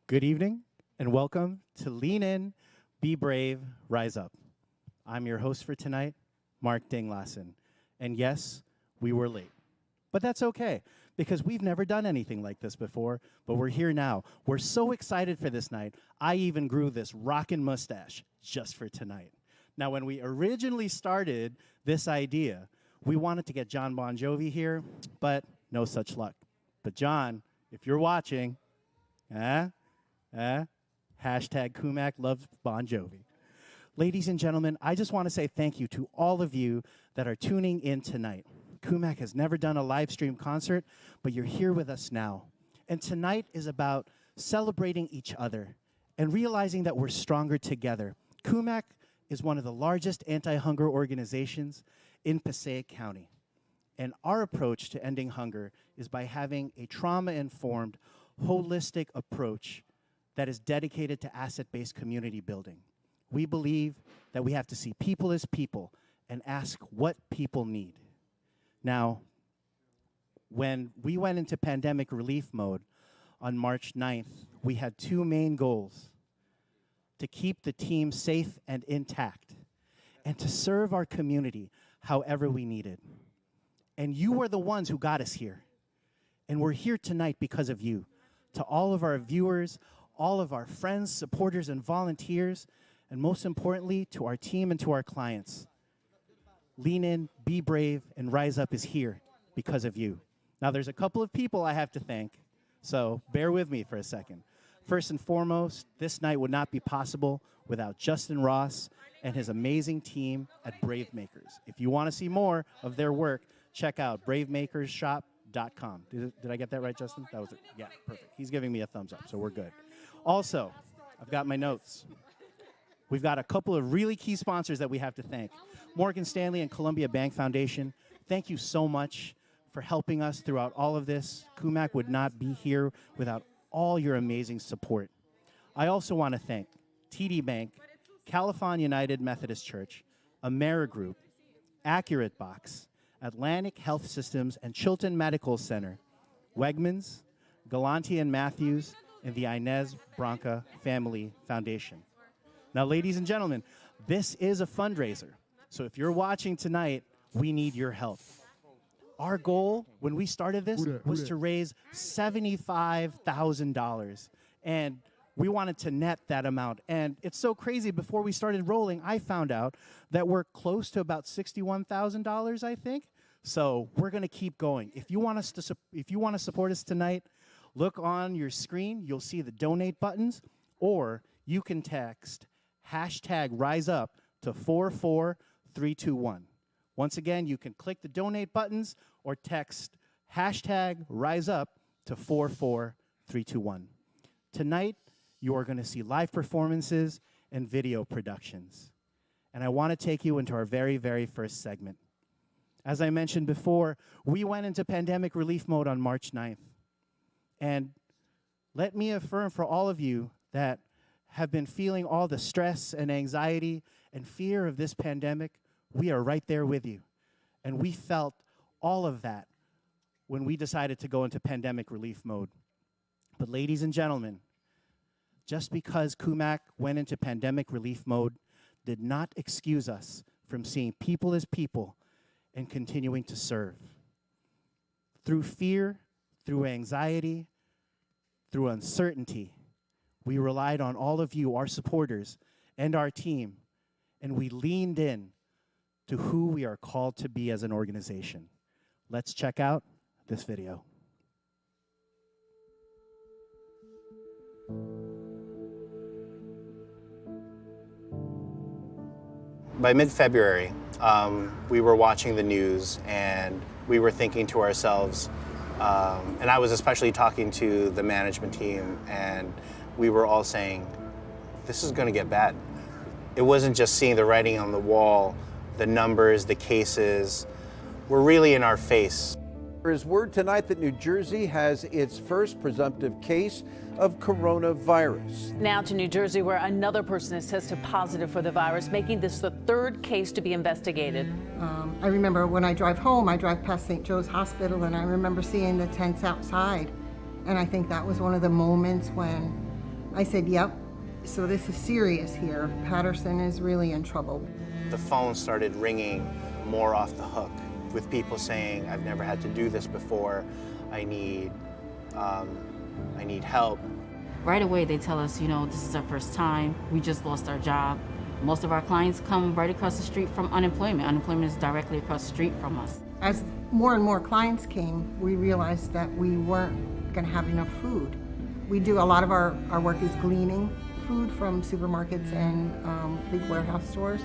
Good evening and welcome to Lean In, Be Brave, Rise Up. I'm your host for tonight, Mark Dinglassen. And yes, we were late. But that's okay, because we've never done anything like this before, but we're here now. We're so excited for this night, I even grew this rockin' mustache just for tonight. Now, when we originally started this idea, we wanted to get John Bon Jovi here, but no such luck. But John, if you're watching, hashtag Cumac loves Bon Jovi. Ladies and gentlemen, I just want to say thank you to all of you that are tuning in tonight. Cumac has never done a live stream concert, but you're here with us now. And tonight is about celebrating each other and realizing that we're stronger together. Cumac is one of the largest anti-hunger organizations in Passaic County. And our approach to ending hunger is by having a trauma-informed, holistic approach that is dedicated to asset-based community building. We believe that we have to see people as people and ask what people need. Now, when we went into pandemic relief mode on March 9th, we had two main goals: to keep the team safe and intact, and to serve our community however we needed. And you were the ones who got us here. And we're here tonight because of you. To all of our viewers, all of our friends, supporters, and volunteers, and most importantly, to our team and to our clients. Lean In, Be Brave, and Rise Up is here because of you. Now, there's a couple of people I have to thank, so bear with me for a second. First and foremost, this night would not be possible without Justin Ross and his amazing team at Brave Makers. If you want to see more of their work, check out bravemakersshop.com. Did I get that right, Justin? That was it. Yeah, perfect. He's giving me a thumbs up, so we're good. Also, I've got my notes. We've got a couple of really key sponsors that we have to thank. Morgan Stanley and Columbia Bank Foundation, thank you so much for helping us throughout all of this. Cumac would not be here without all your amazing support. I also want to thank TD Bank, Califon United Methodist Church, AmeriGroup, Accurate Box, Atlantic Health Systems and Chilton Medical Center, Wegmans, Galanti and Matthews, and the Inez Branca Family Foundation. Now, ladies and gentlemen, this is a fundraiser. So if you're watching tonight, we need your help. Our goal when we started this was to raise $75,000. And we wanted to net that amount. And it's so crazy, before we started rolling, I found out that we're close to about $61,000, I think. So we're going to keep going. If you want to support us tonight, look on your screen. You'll see the donate buttons, or you can text hashtag Rise Up to 44321. Once again, you can click the donate buttons or text hashtag Rise Up to 44321. Tonight, you are going to see live performances and video productions. And I want to take you into our very, very first segment. As I mentioned before, we went into pandemic relief mode on March 9th. And let me affirm for all of you that have been feeling all the stress and anxiety and fear of this pandemic, we are right there with you. And we felt all of that when we decided to go into pandemic relief mode. But ladies and gentlemen, just because Cumac went into pandemic relief mode did not excuse us from seeing people as people and continuing to serve. Through fear, through anxiety, through uncertainty, we relied on all of you, our supporters, and our team, and we leaned in to who we are called to be as an organization. Let's check out this video. By mid-February, we were watching the news and we were thinking to ourselves, and I was especially talking to the management team, and we were all saying, this is going to get bad. It wasn't just seeing the writing on the wall, the numbers, the cases were really in our face. There is word tonight that New Jersey has its first presumptive case of coronavirus. Now to New Jersey, where another person has tested positive for the virus, making this the third case to be investigated. I remember when I drive home, I drive past St. Joe's Hospital, and I remember seeing the tents outside. And I think that was one of the moments when I said, yep. So this is serious here. Patterson is really in trouble. The phone started ringing more off the hook with people saying, I've never had to do this before. I need help. Right away, they tell us, this is our first time. We just lost our job. Most of our clients come right across the street from unemployment. Unemployment is directly across the street from us. As more and more clients came, we realized that we weren't going to have enough food. We do a lot of our work is gleaning food from supermarkets and big warehouse stores.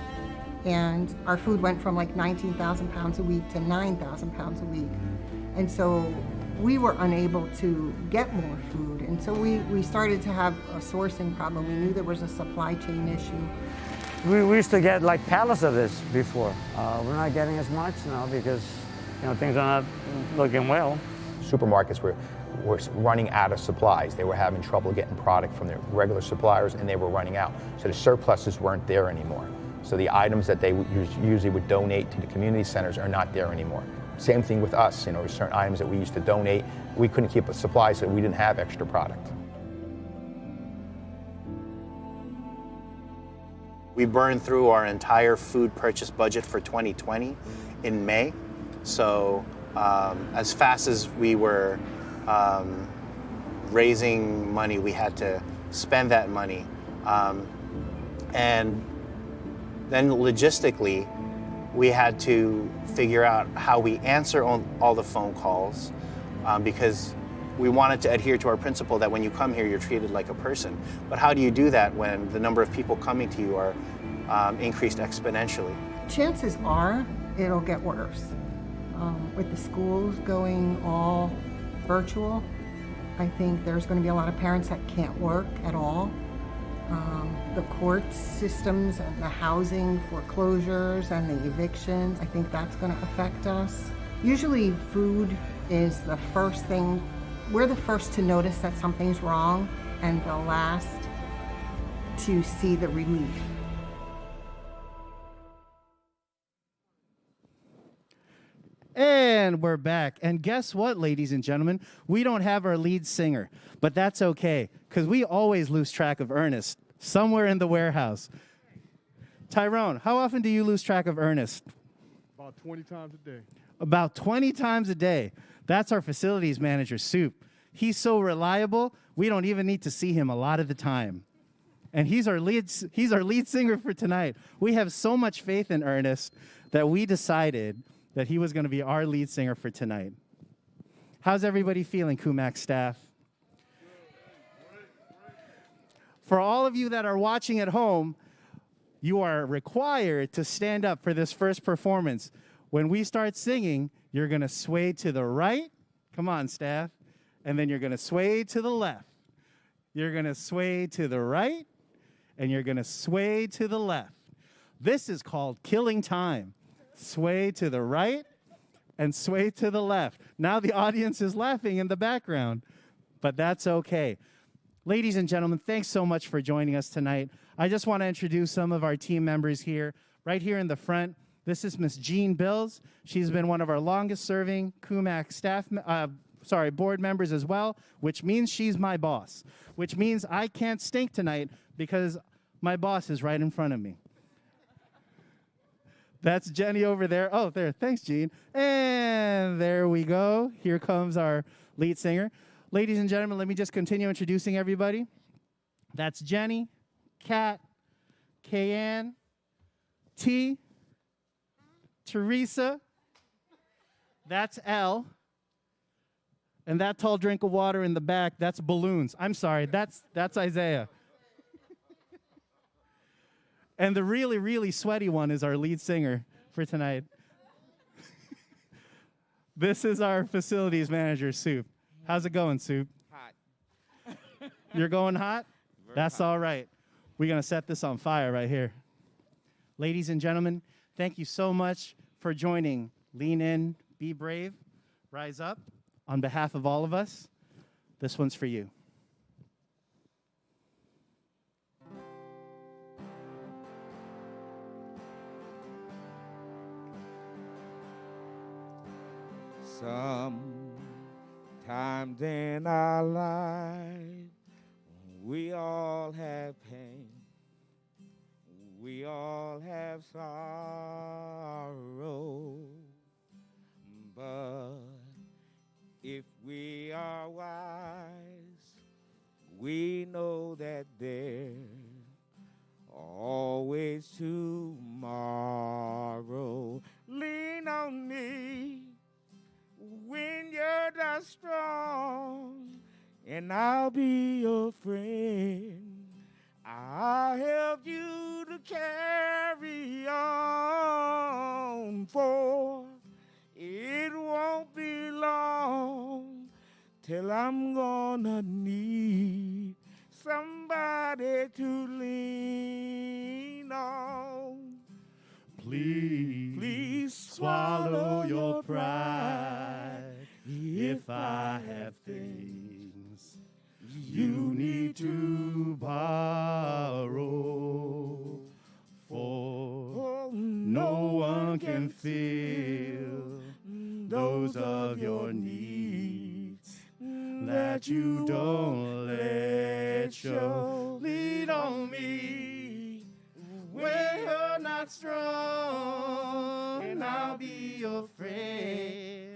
And our food went from like 19,000 pounds a week to 9,000 pounds a week. And so we were unable to get more food. And so we started to have a sourcing problem. We knew there was a supply chain issue. We used to get like pallets of this before. We're not getting as much now because things are not looking well. Supermarkets were running out of supplies. They were having trouble getting product from their regular suppliers, and they were running out. So the surpluses weren't there anymore. So the items that they usually would donate to the community centers are not there anymore. Same thing with us, certain items that we used to donate, we couldn't keep a supply, so we didn't have extra product. We burned through our entire food purchase budget for 2020 in May. So as fast as we were raising money, we had to spend that money. And then logistically, we had to figure out how we answer all the phone calls because we wanted to adhere to our principle that when you come here, you're treated like a person. But how do you do that when the number of people coming to you are increased exponentially? Chances are it'll get worse. With the schools going all virtual, I think there's going to be a lot of parents that can't work at all. The court systems and the housing foreclosures and the evictions, I think that's going to affect us. Usually food is the first thing. We're the first to notice that something's wrong and the last to see the relief. And we're back. And guess what, ladies and gentlemen? We don't have our lead singer, but that's okay, because we always lose track of Ernest somewhere in the warehouse. Tyrone, how often do you lose track of Ernest? About 20 times a day. About 20 times a day. That's our facilities manager, Soup. He's so reliable, we don't even need to see him a lot of the time. And he's our lead singer for tonight. We have so much faith in Ernest that we decided that he was going to be our lead singer for tonight. How's everybody feeling, Cumac staff? For all of you that are watching at home, you are required to stand up for this first performance. When we start singing, you're going to sway to the right. Come on, staff. And then you're going to sway to the left. You're going to sway to the right, and you're going to sway to the left. This is called killing time. Sway to the right and sway to the left. Now the audience is laughing in the background, but that's okay. Ladies and gentlemen, thanks so much for joining us tonight. I just want to introduce some of our team members here. Right here in the front, this is Miss Jean Bills. She's been one of our longest serving Cumac board members as well, which means she's my boss, which means I can't stink tonight because my boss is right in front of me. That's Jenny over there. Oh, there. Thanks, Jean. And there we go. Here comes our lead singer. Ladies and gentlemen, let me just continue introducing everybody. That's Jenny, Kat, Kayanne, T, Teresa. That's L. And that tall drink of water in the back, that's balloons. I'm sorry, that's Isaiah. And the really, really sweaty one is our lead singer for tonight. This is our facilities manager, Soup. How's it going, Soup? Hot. You're going hot? That's hot. all right. We're going to set this on fire right here. Ladies and gentlemen, thank you so much for joining Lean In, Be Brave, Rise Up. On behalf of all of us, this one's for you. Sometimes in our life, We all have pain. We all have sorrow. But if we are wise, we know that there's always tomorrow. Lean on me when you're not strong, and I'll be your friend. I'll help you to carry on, for it won't be long till I'm gonna need somebody to lean on. Please swallow your pride if I have things you need to borrow, for no one can fill those of your needs that you don't let show. Lean on me when you're not strong, and I'll be your friend.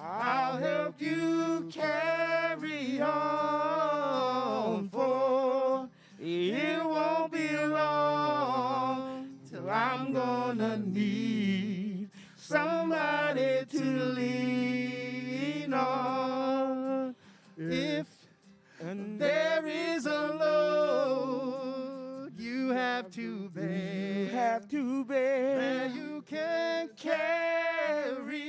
I'll help you carry on, for it won't be long till I'm gonna need somebody to lean on. If there is a load you have to bear, that you can carry,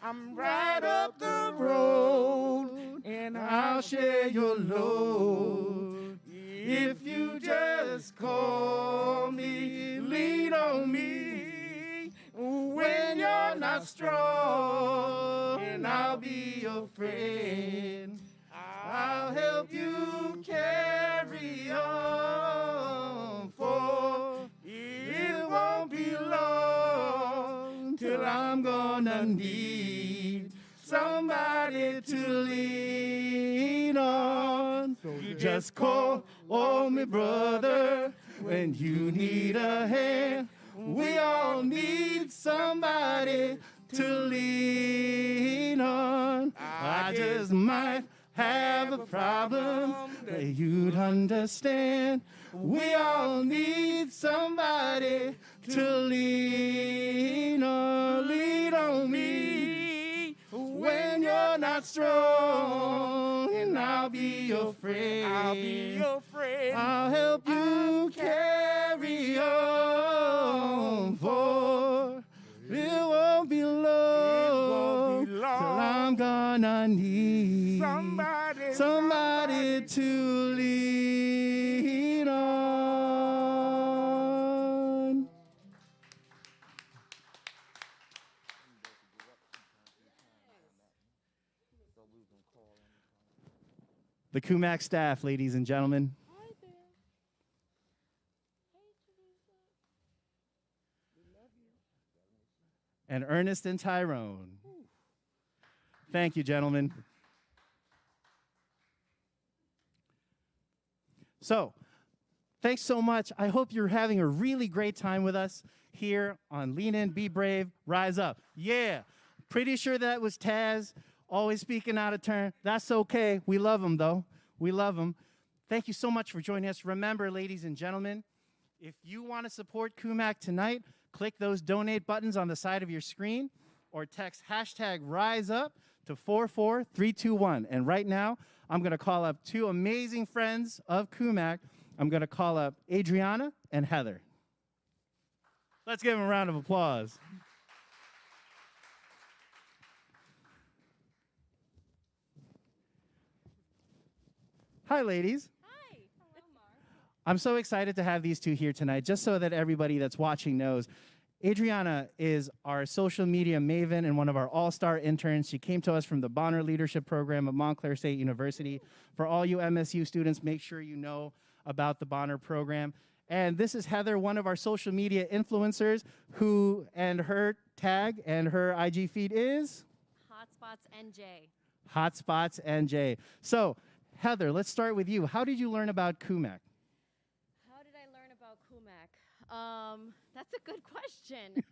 I'm right up the road, and I'll share your load. If you just call me, lean on me when you're not strong, and I'll be your friend. I'll help you carry on, for it won't be long till I'm gonna need somebody to lean on. You just call on me, brother, when you need a hand. We all need somebody to lean on. I just might have a problem that you'd understand. We all need somebody to lean on. Lean on me when you're not strong, and I'll be your friend. I'll be your friend. I'll help you carry on, for it won't be long till I'm gonna need somebody to lean on. The Cumac staff, ladies and gentlemen. And Ernest and Tyrone. Thank you, gentlemen. So, thanks so much. I hope you're having a really great time with us here on Lean In, Be Brave, Rise Up. Yeah, pretty sure that was Taz, always speaking out of turn. That's okay. We love him, though. We love him. Thank you so much for joining us. Remember, ladies and gentlemen, if you want to support Cumac tonight, click those donate buttons on the side of your screen or text #RiseUp to 44321. And right now, I'm going to call up two amazing friends of Cumac. I'm going to call up Adriana and Heather. Let's give them a round of applause. Hi, ladies. Hi. Hello, Mark. I'm so excited to have these two here tonight, just so that everybody that's watching knows. Adriana is our social media maven and one of our all-star interns. She came to us from the Bonner Leadership Program at Montclair State University. For all you MSU students, make sure you know about the Bonner program. And this is Heather, one of our social media influencers, and her tag and her IG feed is? Hotspots NJ. Hotspots NJ. So, Heather, let's start with you. How did you learn about Cumac? How did I learn about Cumac? That's a good question.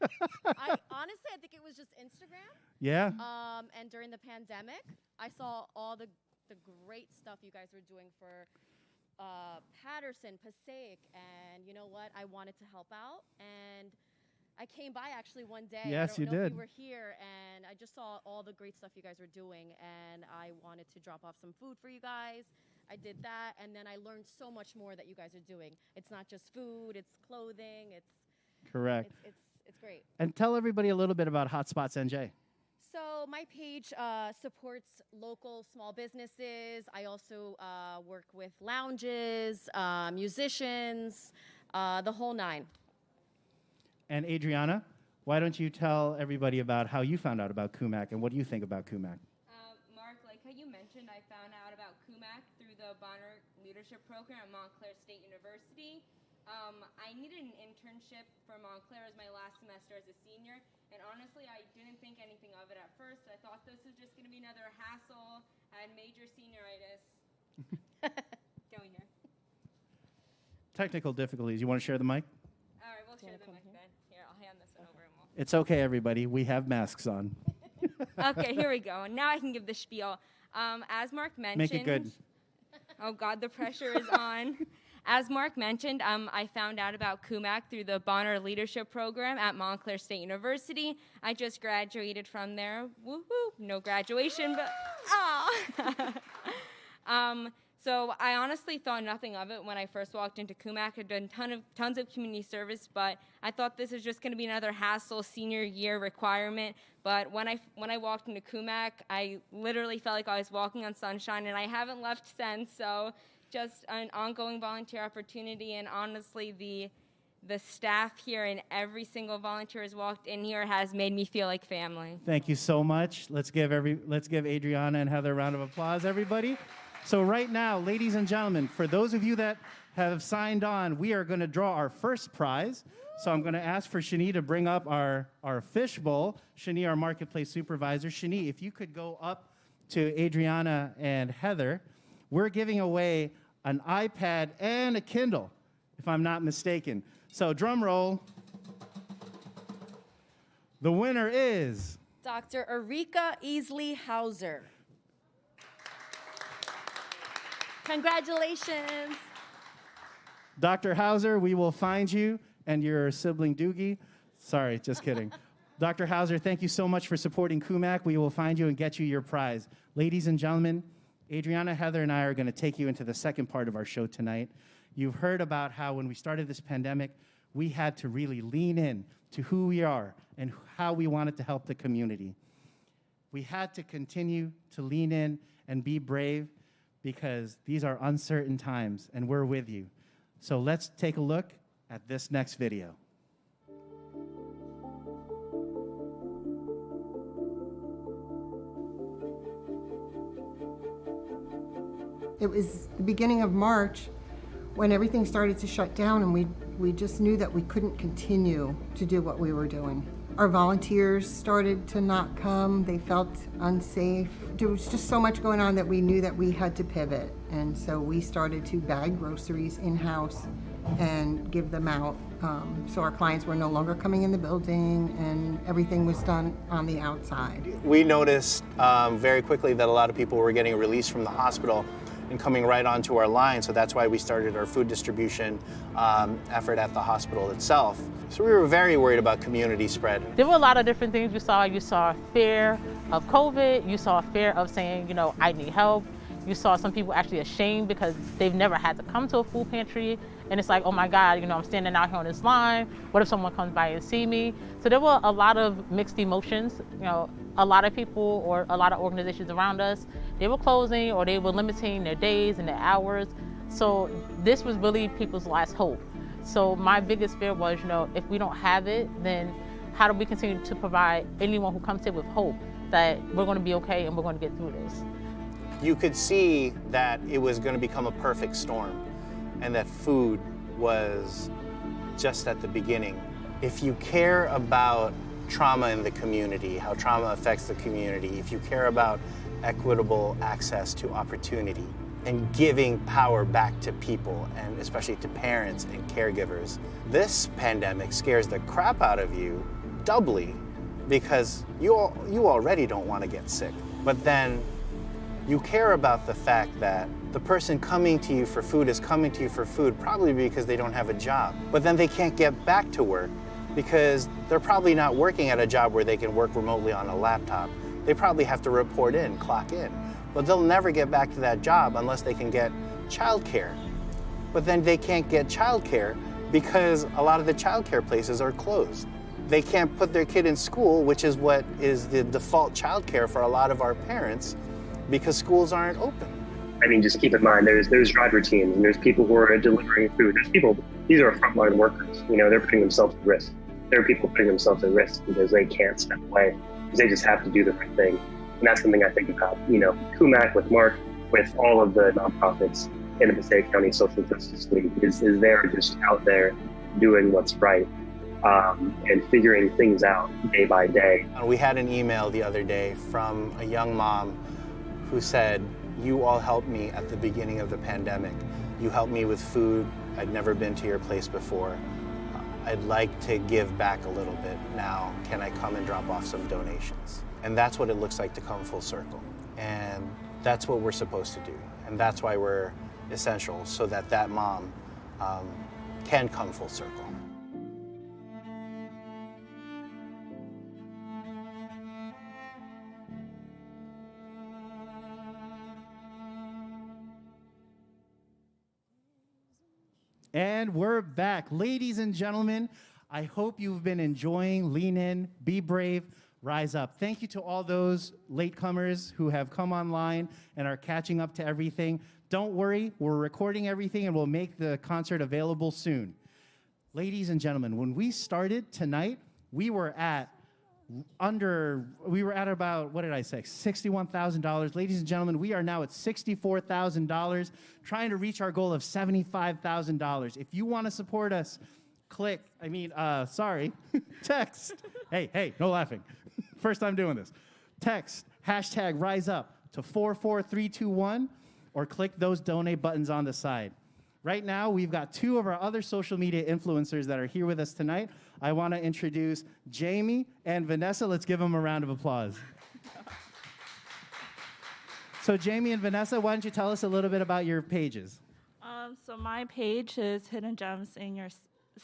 Honestly, I think it was just Instagram. Yeah. And during the pandemic, I saw all the great stuff you guys were doing for Patterson, Passaic, and you know what? I wanted to help out, and I came by actually one day. Yes, I don't know if did. you were here, and I just saw all the great stuff you guys were doing, and I wanted to drop off some food for you guys. I did that, and then I learned so much more that you guys are doing. It's not just food, it's clothing, it's Correct. It's great. And tell everybody a little bit about Hotspots NJ. So my page supports local small businesses. I also work with lounges, musicians, the whole nine. And Adriana, why don't you tell everybody about how you found out about Cumac and what do you think about Cumac? Mark, like how you mentioned, I found out about Cumac through the Bonner Leadership Program at Montclair State University. I needed an internship for Montclair as my last semester as a senior, and honestly, I didn't think anything of it at first. I thought this was just going to be another hassle. I had major senioritis. Going here. Technical difficulties. You want to share the mic? All right, we'll share the mic then. Here, I'll hand this one over and we'll... It's okay, everybody. We have masks on. Okay, here we go. Now I can give the spiel. As Mark mentioned... Make it good. Oh, God, the pressure is on. As Mark mentioned, I found out about Cumac through the Bonner Leadership Program at Montclair State University. I just graduated from there. Woo-hoo! No graduation, but... Oh! So I honestly thought nothing of it when I first walked into Cumac. I'd done tons of community service, but I thought this was just going to be another hassle senior year requirement. But when I walked into Cumac, I literally felt like I was walking on sunshine, and I haven't left since. So just an ongoing volunteer opportunity, and honestly, the staff here and every single volunteer who's walked in here has made me feel like family. Thank you so much. Let's give Adriana and Heather a round of applause, everybody. So right now, ladies and gentlemen, for those of you that have signed on, we are going to draw our first prize. So I'm going to ask for Shani to bring up our fishbowl. Shani, our marketplace supervisor. Shani, if you could go up to Adriana and Heather. We're giving away an iPad and a Kindle, if I'm not mistaken. So drum roll. The winner is... Dr. Erika Easley Hauser. Congratulations. Dr. Hauser, we will find you and your sibling Doogie. Sorry, just kidding. Dr. Hauser, thank you so much for supporting Cumac. We will find you and get you your prize. Ladies and gentlemen, Adriana, Heather, and I are going to take you into the second part of our show tonight. You've heard about how when we started this pandemic, we had to really lean in to who we are and how we wanted to help the community. We had to continue to lean in and be brave because these are uncertain times, and we're with you. So let's take a look at this next video. It was the beginning of March when everything started to shut down, and we just knew that we couldn't continue to do what we were doing. Our volunteers started to not come. They felt unsafe. There was just so much going on that we knew that we had to pivot. And so we started to bag groceries in-house and give them out. So our clients were no longer coming in the building, and everything was done on the outside. We noticed very quickly that a lot of people were getting released from the hospital and coming right onto our line, so that's why we started our food distribution effort at the hospital itself. So we were very worried about community spread. There were a lot of different things you saw. You saw fear of COVID, you saw fear of saying, I need help. You saw some people actually ashamed because they've never had to come to a food pantry, and it's like, oh my God, I'm standing out here on this line. What if someone comes by and see me? So there were a lot of mixed emotions. A lot of people or a lot of organizations around us, they were closing or they were limiting their days and their hours. So this was really people's last hope. So my biggest fear was, if we don't have it, then how do we continue to provide anyone who comes here with hope that we're going to be okay and we're going to get through this? You could see that it was going to become a perfect storm and that food was just at the beginning. If you care about trauma in the community, how trauma affects the community, if you care about equitable access to opportunity and giving power back to people, and especially to parents and caregivers. This pandemic scares the crap out of you doubly because you already don't want to get sick. But then you care about the fact that the person coming to you for food is coming to you for food probably because they don't have a job. But then they can't get back to work because they're probably not working at a job where they can work remotely on a laptop. They probably have to report in, clock in. But they'll never get back to that job unless they can get childcare. But then they can't get childcare because a lot of the childcare places are closed. They can't put their kid in school, which is what is the default childcare for a lot of our parents, because schools aren't open. I mean, just keep in mind, there's driver teams and there's people who are delivering food. There's people, these are frontline workers. You know, they're putting themselves at risk. There are people putting themselves at risk because they can't step away, because they just have to do the right thing. And that's something I think about, you know, Cumac, with Mark, with all of the nonprofits in the Passaic County Social Justice League is they're just out there doing what's right and figuring things out day by day. We had an email the other day from a young mom who said, "You all helped me at the beginning of the pandemic. You helped me with food. I'd never been to your place before. I'd like to give back a little bit now. Can I come and drop off some donations?" And that's what it looks like to come full circle. And that's what we're supposed to do. And that's why we're essential, so that that mom can come full circle. And we're back. Ladies and gentlemen, I hope you've been enjoying Lean In, Be Brave, Rise Up. Thank you to all those latecomers who have come online and are catching up to everything. Don't worry, we're recording everything and we'll make the concert available soon. Ladies and gentlemen, when we started tonight, we were at about, what did I say, $61,000. Ladies and gentlemen, we are now at $64,000, trying to reach our goal of $75,000. If you want to support us, text. Hey, no laughing. First time doing this. Text hashtag Rise Up to 44321 or click those donate buttons on the side. Right now, we've got two of our other social media influencers that are here with us tonight. I want to introduce Jamie and Vanessa. Let's give them a round of applause. So Jamie and Vanessa, why don't you tell us a little bit about your pages? So my page is Hidden Gems in Your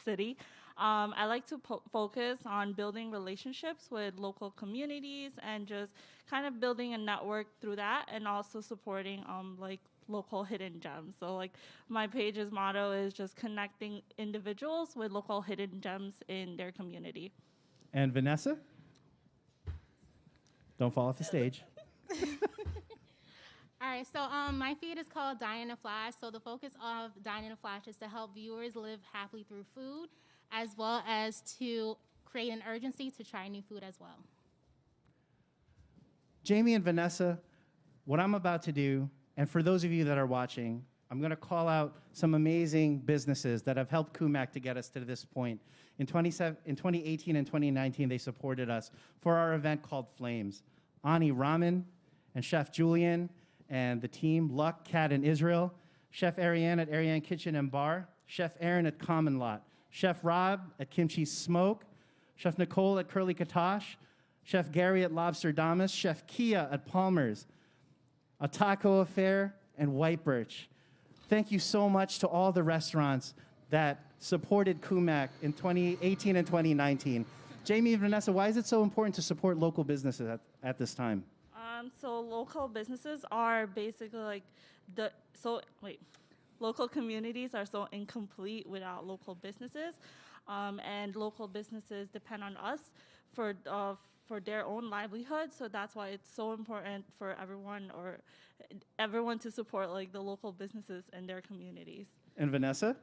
City. I like to focus on building relationships with local communities and just kind of building a network through that, and also supporting local hidden gems. So my page's motto is just connecting individuals with local hidden gems in their community. And Vanessa? Don't fall off the stage. All right, so my feed is called Dine in a Flash. So the focus of Dine in a Flash is to help viewers live happily through food, as well as to create an urgency to try new food as well. Jamie and Vanessa, what I'm about to do, and for those of you that are watching, I'm going to call out some amazing businesses that have helped Cumac to get us to this point. In 2018 and 2019, they supported us for our event called Flames. Ani Ramen and Chef Julian and the team, Luck, Cat, and Israel, Chef Ariane at Ariane Kitchen and Bar, Chef Aaron at Common Lot, Chef Rob at Kimchi Smoke, Chef Nicole at Curly Katosh, Chef Gary at Lobster Damas, Chef Kia at Palmer's, A Taco Affair, and White Birch. Thank you so much to all the restaurants that supported Cumac in 2018 and 2019. Jamie and Vanessa, why is it so important to support local businesses at this time? So local businesses are basically local communities are so incomplete without local businesses, and local businesses depend on us for their own livelihood. So that's why it's so important for everyone to support the local businesses in their communities. And Vanessa?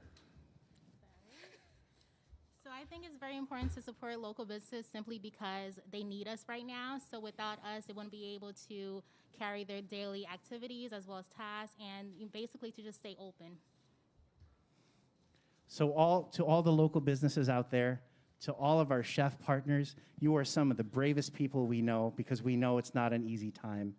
So I think it's very important to support local businesses simply because they need us right now. So without us, they wouldn't be able to carry their daily activities as well as tasks, and basically to just stay open. So to all the local businesses out there, to all of our chef partners, you are some of the bravest people we know, because we know it's not an easy time.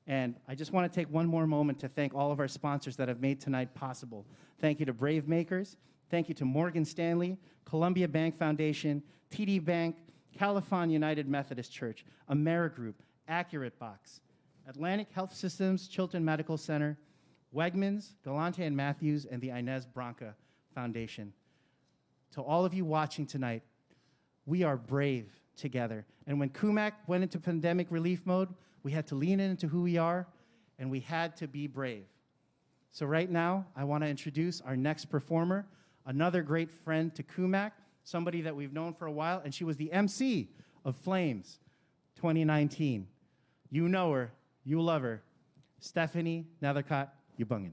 And I just want to take one more moment to thank all of our sponsors that have made tonight possible. Thank you to Brave Makers. Thank you to Morgan Stanley, Columbia Bank Foundation, TD Bank, Califon United Methodist Church, Amerigroup, Accurate Box, Atlantic Health Systems, Chilton Medical Center, Wegmans, Galante and Matthews, and the Inez Branca Foundation. To all of you watching tonight, we are brave together. And when Cumac went into pandemic relief mode, we had to lean into who we are, and we had to be brave. So right now, I want to introduce our next performer, another great friend to Cumac, somebody that we've known for a while, and she was the MC of Flames 2019. You know her, you love her, Stephanie Nethercott Yubungin.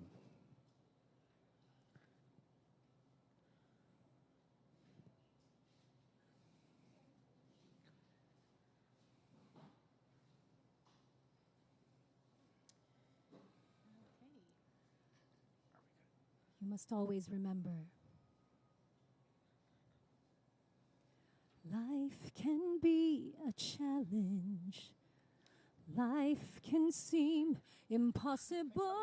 You must always remember, life can be a challenge. Life can seem impossible.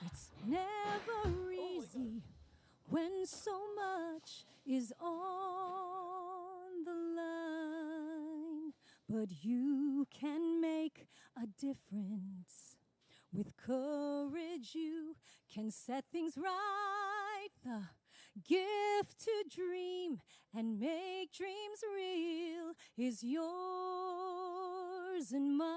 It's never easy when so much is on the line. But you can make a difference. With courage, you can set things right. The gift to dream and make dreams real is yours and mine.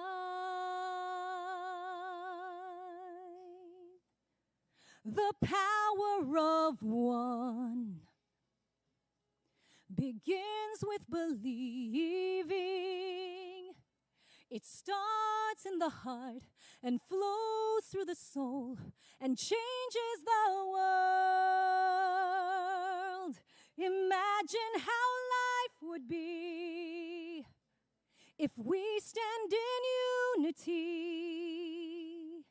The power of one begins with believing. It starts in the heart and flows through the soul and changes the world. Imagine how life would be if we stand in unity.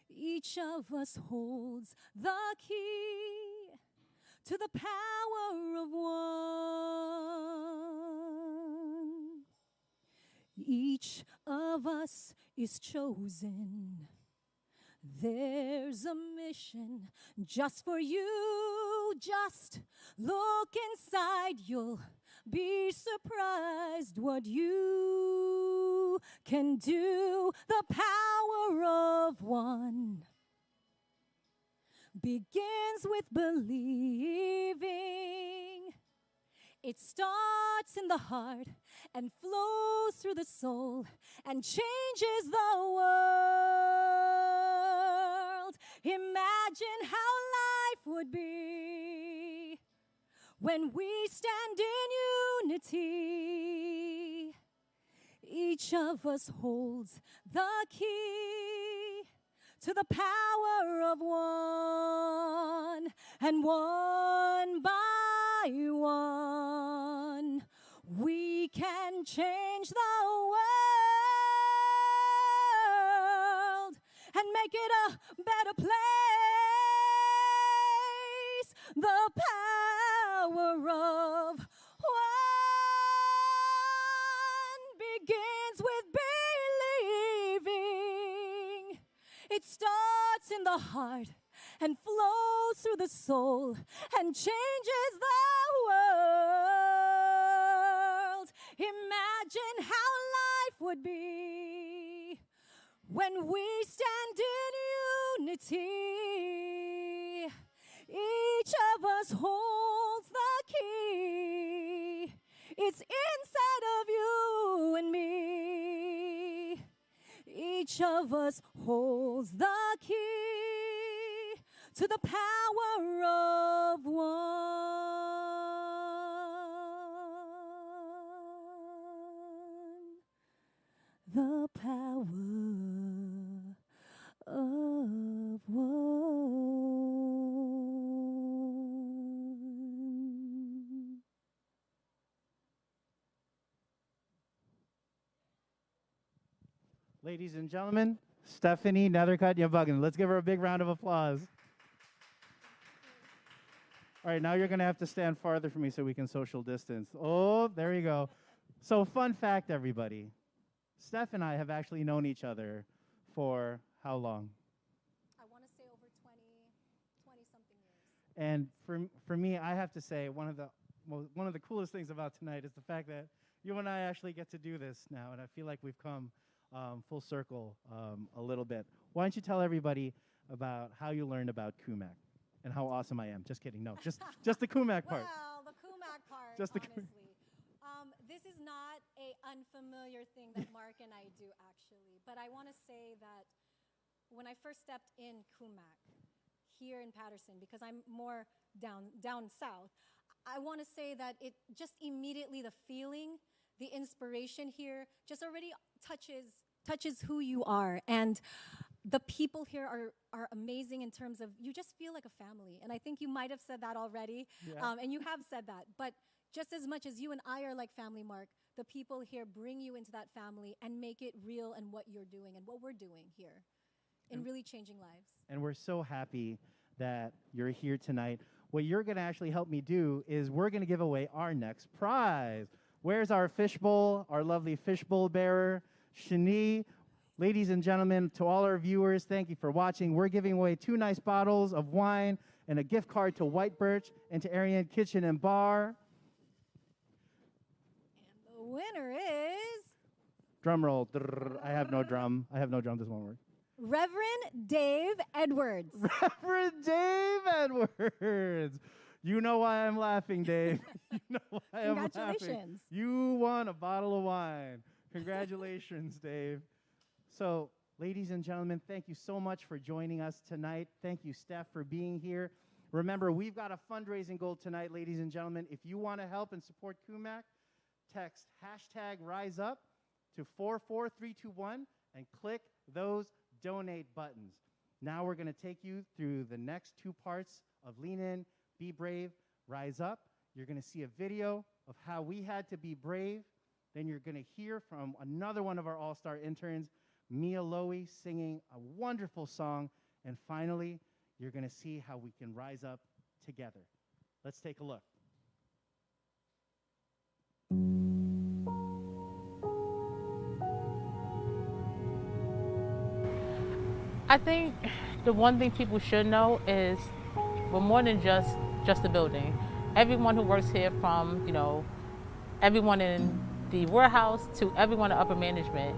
Each of us holds the key to the power of one. Each of us is chosen. There's a mission just for you. Just look inside, you'll be surprised what you can do. The power of one begins with believing. It starts in the heart and flows through the soul and changes the world. Imagine how life would be when we stand in unity. Each of us holds the key to the power of one, and one by one, we can change the world and make it a better place. The power of one begins with believing. It starts in the heart and flows through the soul and changes the world. Imagine how life would be when we stand in unity. Each of us holds the key. It's inside of you and me. Each of us holds the key to the power of one. The power of one. Ladies and gentlemen, Stephanie Nethercott Yubungin. Let's give her a big round of applause. All right, now you're going to have to stand farther from me so we can social distance. Oh, there you go. So fun fact, everybody. Steph and I have actually known each other for how long? I want to say over 20-something years. And for me, I have to say one of the coolest things about tonight is the fact that you and I actually get to do this now, and I feel like we've come full circle a little bit. Why don't you tell everybody about how you learned about Cumac and how awesome I am? Just kidding. No, just the Cumac part. Well, the Cumac part, Just the honestly. This is not a unfamiliar thing that Mark and I do, actually. But I want to say that when I first stepped in Cumac here in Patterson, because I'm more down south, I want to say that it just immediately, the feeling, the inspiration here just already touches who you are. And the people here are amazing in terms of, you just feel like a family. And I think you might have said that already, and you have said that. But just as much as you and I are like family, Mark, the people here bring you into that family and make it real in what you're doing and what we're doing here in really changing lives. And we're so happy that you're here tonight. What you're going to actually help me do is we're going to give away our next prize. Where's our fishbowl, our lovely fishbowl bearer, Shani? Ladies and gentlemen, to all our viewers, thank you for watching. We're giving away 2 nice bottles of wine and a gift card to White Birch and to Ariane Kitchen and Bar. The winner is Drum roll. I have no drum. This won't work. Reverend Dave Edwards. Reverend Dave Edwards. You know why I'm laughing, Dave. You know why I'm laughing. Congratulations. You won a bottle of wine. Congratulations, Dave. So, ladies and gentlemen, thank you so much for joining us tonight. Thank you, Steph, for being here. Remember, we've got a fundraising goal tonight, ladies and gentlemen. If you want to help and support Cumac, text #RiseUp to 44321 and click those donate buttons. Now we're going to take you through the next 2 parts of Lean In, Be Brave, Rise Up. You're going to see a video of how we had to be brave. Then you're going to hear from another one of our all-star interns, Mia Lowy, singing a wonderful song. And finally, you're going to see how we can rise up together. Let's take a look. I think the one thing people should know is we're more than just a building. Everyone who works here, from everyone in the warehouse to everyone in upper management,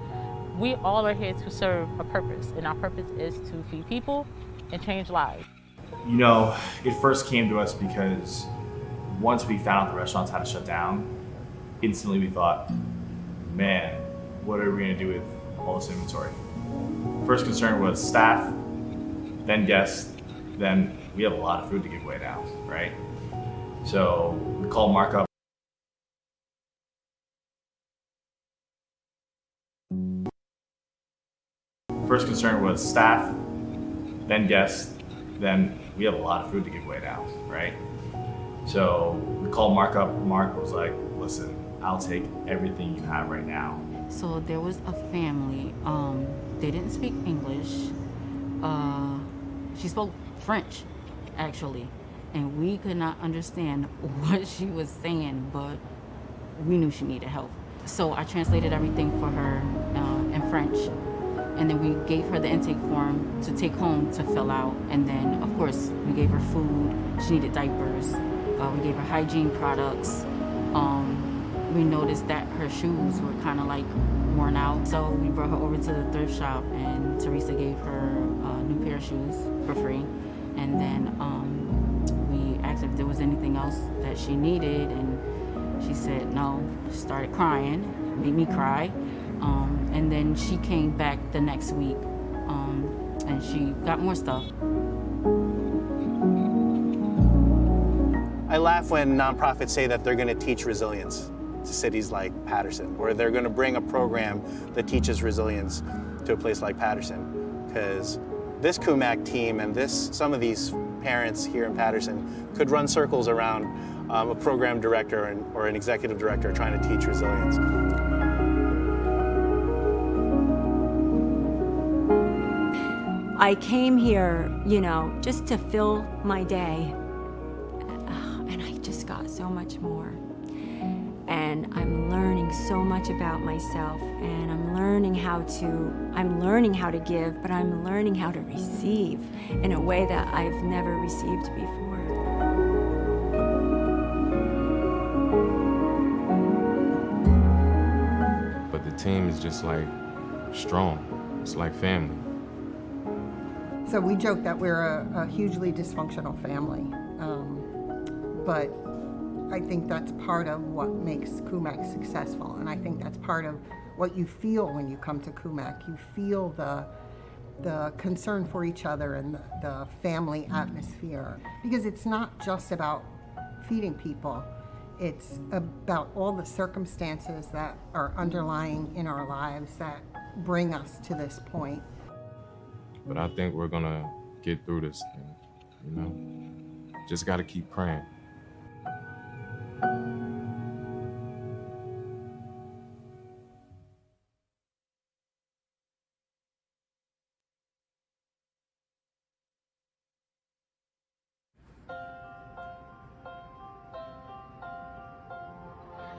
we all are here to serve a purpose, and our purpose is to feed people and change lives. It first came to us because once we found out the restaurants had to shut down, instantly we thought, man, what are we going to do with all this inventory? First concern was staff, then guests, then we have a lot of food to give away now, right? So we called Mark up. First concern was staff, then guests, then we have a lot of food to give away now, right? So we called Mark up. Mark was like, listen, I'll take everything you have right now. So there was a family, they didn't speak English. She spoke French, actually, and we could not understand what she was saying, but we knew she needed help. So I translated everything for her in French, and then we gave her the intake form to take home to fill out, and then, of course, we gave her food. She needed diapers. We gave her hygiene products. We noticed that her shoes were kind of like worn out. So we brought her over to the thrift shop, and Teresa gave her a new pair of shoes for free. And then we asked if there was anything else that she needed, and she said no. She started crying, made me cry. And then she came back the next week, and she got more stuff. I laugh when nonprofits say that they're going to teach resilience to cities like Patterson, or they're going to bring a program that teaches resilience to a place like Patterson. Because this Cumac team and some of these parents here in Patterson could run circles around a program director or an executive director trying to teach resilience. I came here, just to fill my day, and I just got so much more. and I'm learning so much about myself, and I'm learning how to give, but I'm learning how to receive in a way that I've never received before. But the team is just like strong. It's like family. So we joke that we're a hugely dysfunctional family, but I think that's part of what makes Cumac successful, and I think that's part of what you feel when you come to Cumac. You feel the concern for each other and the family atmosphere, because it's not just about feeding people. It's about all the circumstances that are underlying in our lives that bring us to this point. But I think we're gonna get through this thing, you know? Just gotta keep praying.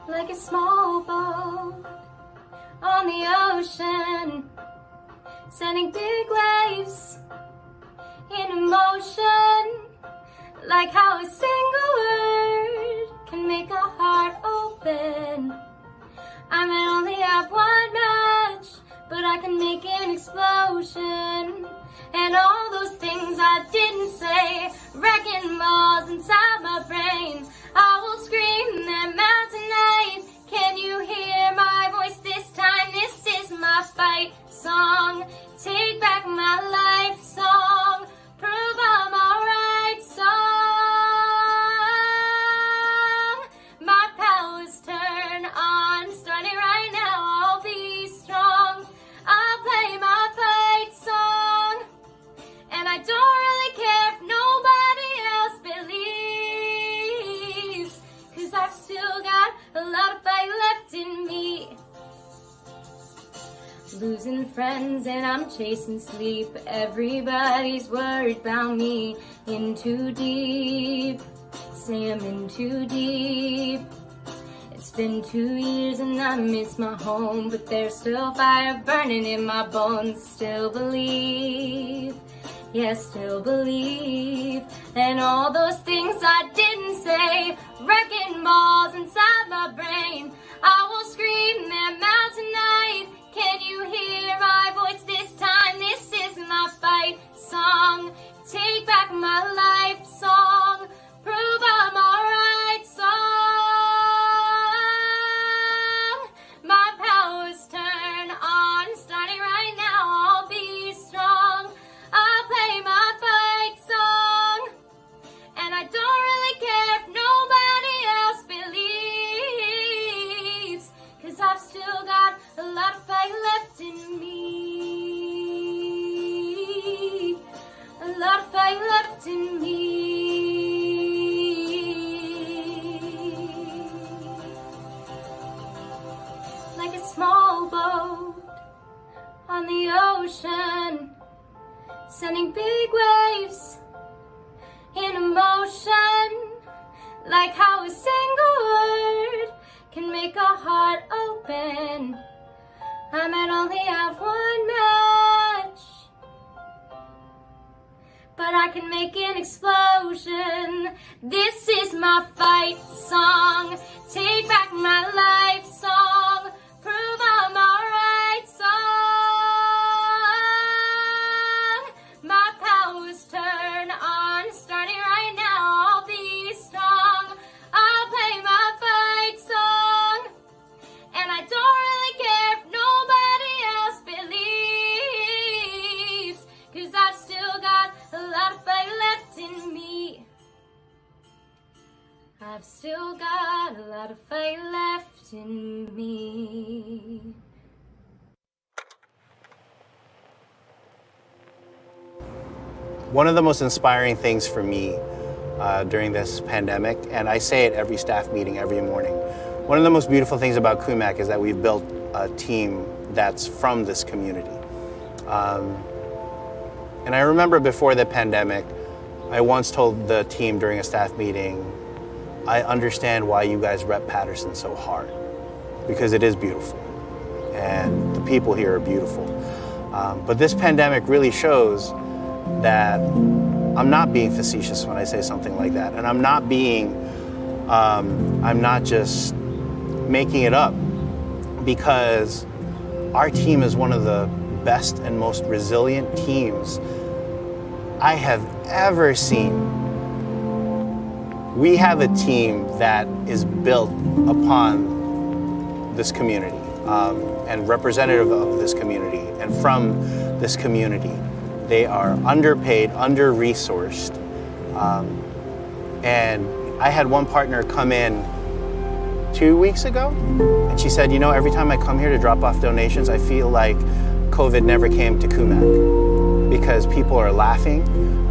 Like a small boat on the ocean, sending big waves in motion. Like how a single word can make a heart open. I might only have one match, but I can make an explosion. And all those things I didn't say, wrecking balls inside my brain. I will scream them out tonight. Can you hear my voice this time? This is my fight song. Take back my life song. Prove I'm alright song. My powers turn on. Starting right now, I'll be strong. I'll play my fight song. And I don't really care if nobody else believes, 'cause I've still got a lot of fight left in me. Losing friends and I'm chasing sleep. Everybody's worried about me. In too deep, say I'm in too deep. It's been 2 years and I miss my home, but there's still fire burning in my bones. Still believe, yeah, still believe. And all those things I didn't say, wrecking balls inside my brain. I will scream them out tonight. Can you hear my voice this time? This is my fight song. Take back my life song. Prove I'm alright song. My powers turn on. Starting right now, I'll be strong. I'll play my fight song. And I don't really care if nobody else believes, 'cause I've still got a lot of fight left in me. A lot of fight left in me. Like a small boat on the ocean, sending big waves in motion. Like how a single word can make a heart open. I might only have one match, but I can make an explosion. This is my fight song. Take back my life song. Prove I'm alright song. My powers turn on. Starting right now, I'll be strong. I'll play my fight song. And I don't really care if nobody else believes, 'cause I've still got a lot of fight left in me. I've still got a lot of fight left in me. One of the most inspiring things for me during this pandemic, and I say it every staff meeting every morning, one of the most beautiful things about Cumac is that we've built a team that's from this community. And I remember before the pandemic, I once told the team during a staff meeting, I understand why you guys rep Patterson so hard, because it is beautiful, and the people here are beautiful. But this pandemic really shows that I'm not being facetious when I say something like that, and I'm not just making it up, because our team is one of the best and most resilient teams I have ever seen. We have a team that is built upon this community and representative of this community and from this community. They are underpaid, under-resourced. And I had one partner come in 2 weeks ago, and she said, you know, every time I come here to drop off donations, I feel like COVID never came to Cumac, because people are laughing,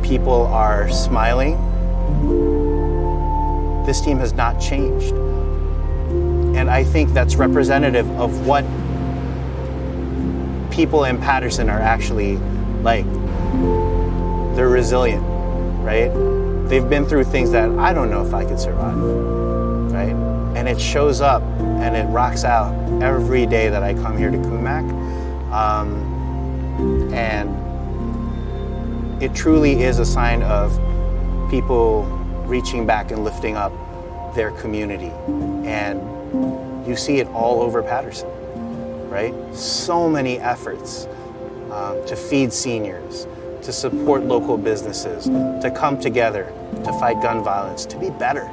people are smiling. This team has not changed. And I think that's representative of what people in Patterson are actually like. They're resilient, right? They've been through things that I don't know if I could survive, right? And it shows up and it rocks out every day that I come here to Cumac. And it truly is a sign of people reaching back and lifting up their community. And you see it all over Patterson, right? So many efforts to feed seniors, to support local businesses, to come together, to fight gun violence, to be better.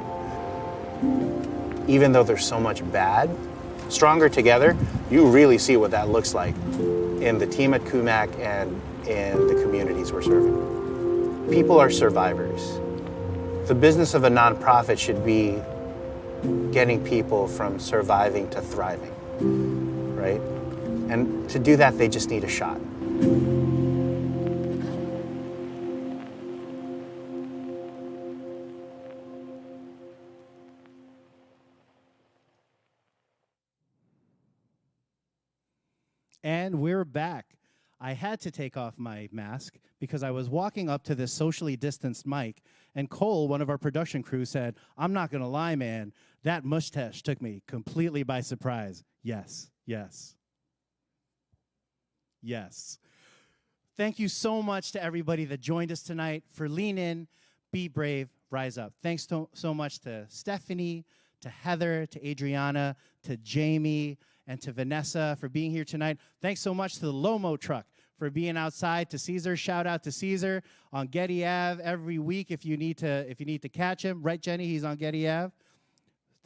Even though there's so much bad, stronger together, you really see what that looks like in the team at Cumac and in the communities we're serving. People are survivors. The business of a nonprofit should be getting people from surviving to thriving, right? And to do that, they just need a shot. And we're back. I had to take off my mask because I was walking up to this socially distanced mic, and Cole, one of our production crew, said, I'm not going to lie, man, that mustache took me completely by surprise. Yes, yes, yes. Thank you so much to everybody that joined us tonight for Lean In, Be Brave, Rise Up. Thanks so much to Stephanie, to Heather, to Adriana, to Jamie, and to Vanessa for being here tonight. Thanks so much to the Lomo truck for being outside. To Caesar, shout out to Caesar on Getty Ave every week if you need to catch him. Right, Jenny? He's on Getty Ave.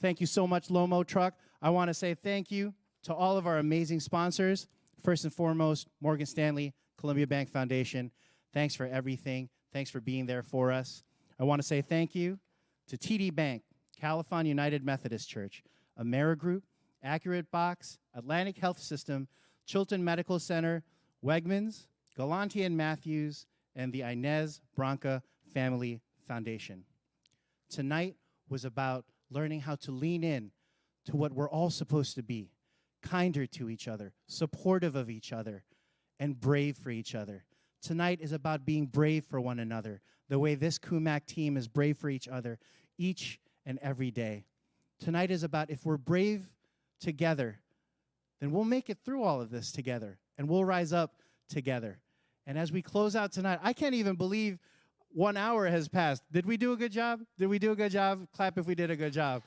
Thank you so much, Lomo truck. I want to say thank you to all of our amazing sponsors. First and foremost, Morgan Stanley, Columbia Bank Foundation. Thanks for everything. Thanks for being there for us. I want to say thank you to TD Bank, Califon United Methodist Church, AmeriGroup, Accurate Box, Atlantic Health System, Chilton Medical Center, Wegmans, Galanti and Matthews, and the Inez Branca Family Foundation. Tonight was about learning how to lean in to what we're all supposed to be, kinder to each other, supportive of each other, and brave for each other. Tonight is about being brave for one another, the way this Cumac team is brave for each other each and every day. Tonight is about if we're brave together, then we'll make it through all of this together, and we'll rise up together. And as we close out tonight, I can't even believe 1 hour has passed. Did we do a good job? Did we do a good job? Clap if we did a good job.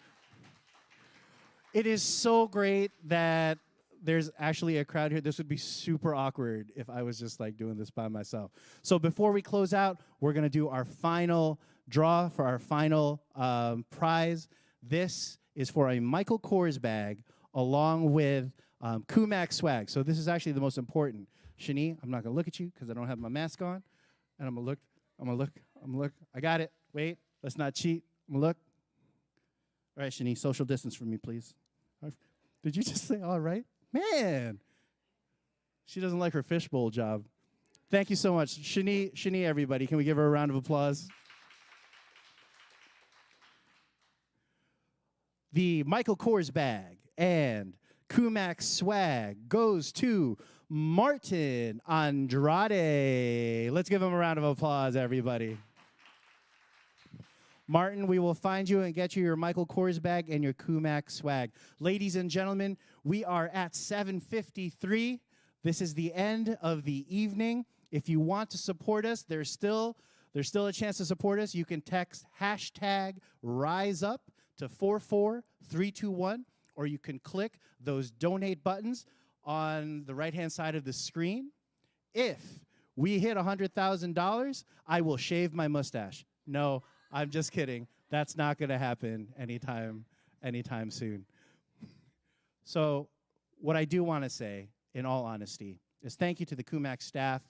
It is so great that there's actually a crowd here. This would be super awkward if I was just like doing this by myself. So before we close out, we're going to do our final draw for our final prize. This is for a Michael Kors bag along with Cumac swag. So this is actually the most important. Shani, I'm not going to look at you because I don't have my mask on. And I'm going to look. I got it. Wait, let's not cheat. I'm going to look. All right, Shani, social distance from me, please. Did you just say all right? Man, she doesn't like her fishbowl job. Thank you so much. Shani, everybody, can we give her a round of applause? The Michael Kors bag and Cumac swag goes to Martin Andrade. Let's give him a round of applause, everybody. Martin, we will find you and get you your Michael Kors bag and your Cumac swag. Ladies and gentlemen, we are at 7:53. This is the end of the evening. If you want to support us, there's still a chance to support us. You can text #RiseUp to 44321, or you can click those donate buttons on the right-hand side of the screen. If we hit $100,000, I will shave my mustache. No, I'm just kidding. That's not going to happen anytime soon. So what I do want to say, in all honesty, is thank you to the Cumac staff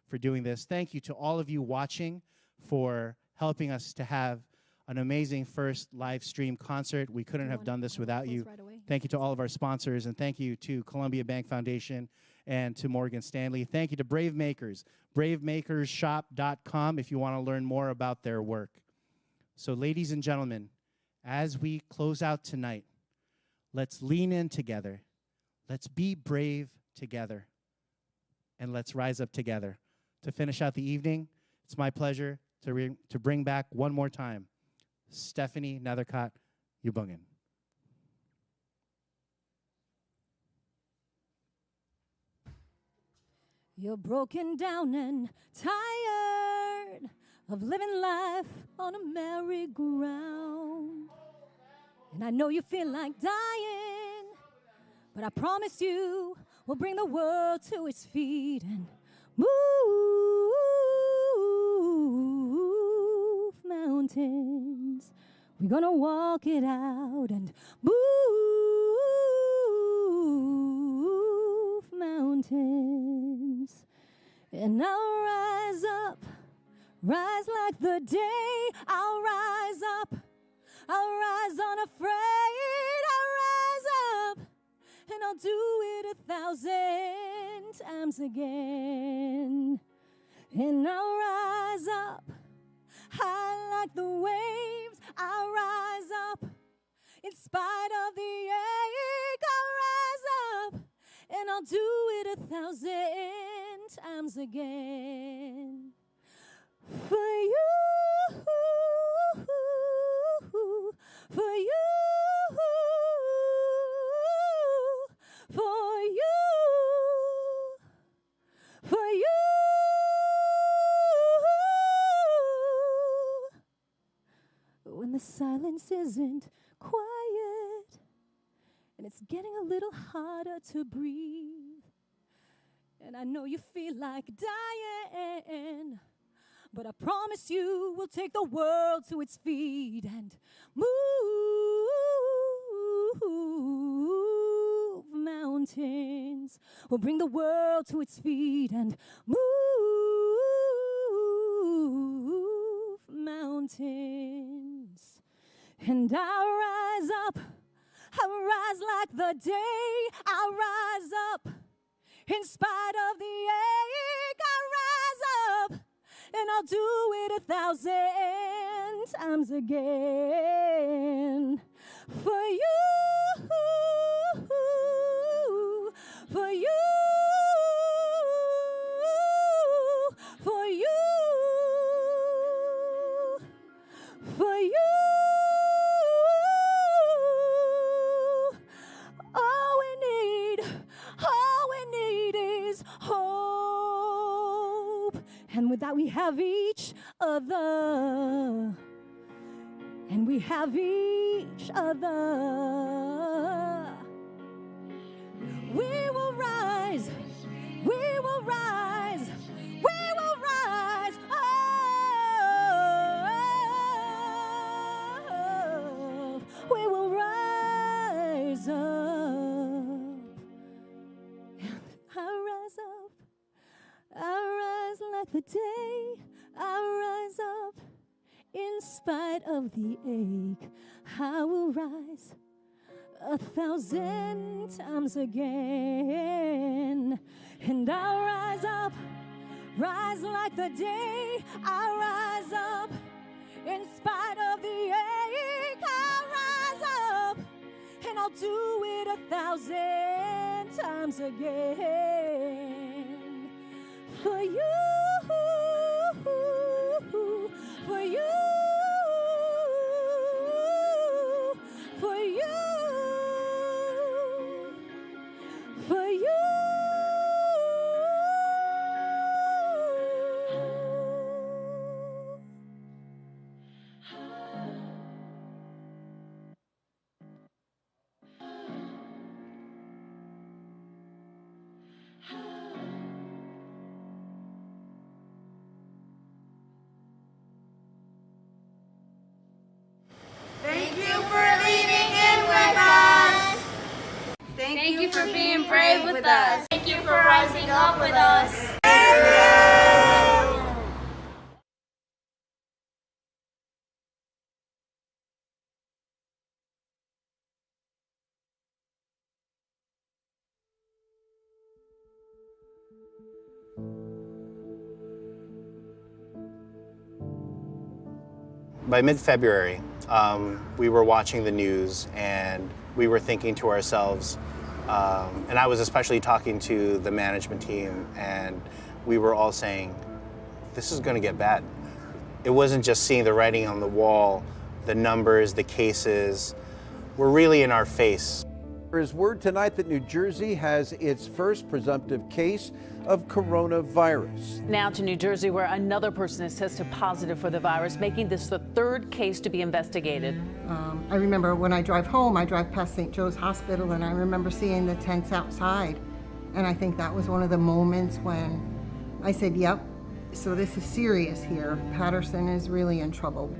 for doing this. Thank you to all of you watching for helping us to have an amazing first live stream concert. We couldn't have done this without you. Thank you to all of our sponsors, and thank you to Columbia Bank Foundation and to Morgan Stanley. Thank you to Brave Makers, bravemakersshop.com if you want to learn more about their work. So ladies and gentlemen, as we close out tonight, let's lean in together. Let's be brave together. And let's rise up together. To finish out the evening, it's my pleasure to bring back one more time Stephanie Nethercott Ubungan. You're broken down and tired of living life on a merry-go-round. And I know you feel like dying, but I promise you we'll bring the world to its feet and move mountains. We're gonna walk it out and move mountains. And I'll rise up, rise like the day. I'll rise up, I'll rise unafraid. I'll rise up, and I'll do it 1,000 times again. And I'll rise up, high like the waves. I'll rise up, in spite of the ache. I'll rise up, and I'll do it 1,000 times again. For you, for you, for you, for you. When the silence isn't quiet and it's getting a little harder to breathe, and I know you feel like dying, but I promise you we'll take the world to its feet and move mountains. We'll bring the world to its feet and move mountains. And I'll rise up, I'll rise like the day. I'll rise up, in spite of the ache. I'll rise up, and I'll do it 1,000 times again. For you, for you, for you, for you. All we need is hope. And with that we have each other. And we have each other. We will rise. We will rise. We will rise. Oh, we will rise up. And I'll rise up. I'll rise like the day. I'll rise up. In spite of the ache, I will rise 1,000 times again. And I'll rise up, rise like the day. I'll rise up, in spite of the ache. I'll rise up, and I'll do it 1,000 times again. For you, for you. Thank you for being brave with us. Thank you for rising up with us. By mid-February, we were watching the news and we were thinking to ourselves, and I was especially talking to the management team, and we were all saying, this is going to get bad. It wasn't just seeing the writing on the wall, the numbers, the cases were really in our face. There is word tonight that New Jersey has its first presumptive case of coronavirus. Now to New Jersey, where another person is tested positive for the virus, making this the third case to be investigated. I remember when I drive home, I drive past St. Joe's Hospital, and I remember seeing the tents outside. And I think that was one of the moments when I said, yep, so this is serious here. Patterson is really in trouble.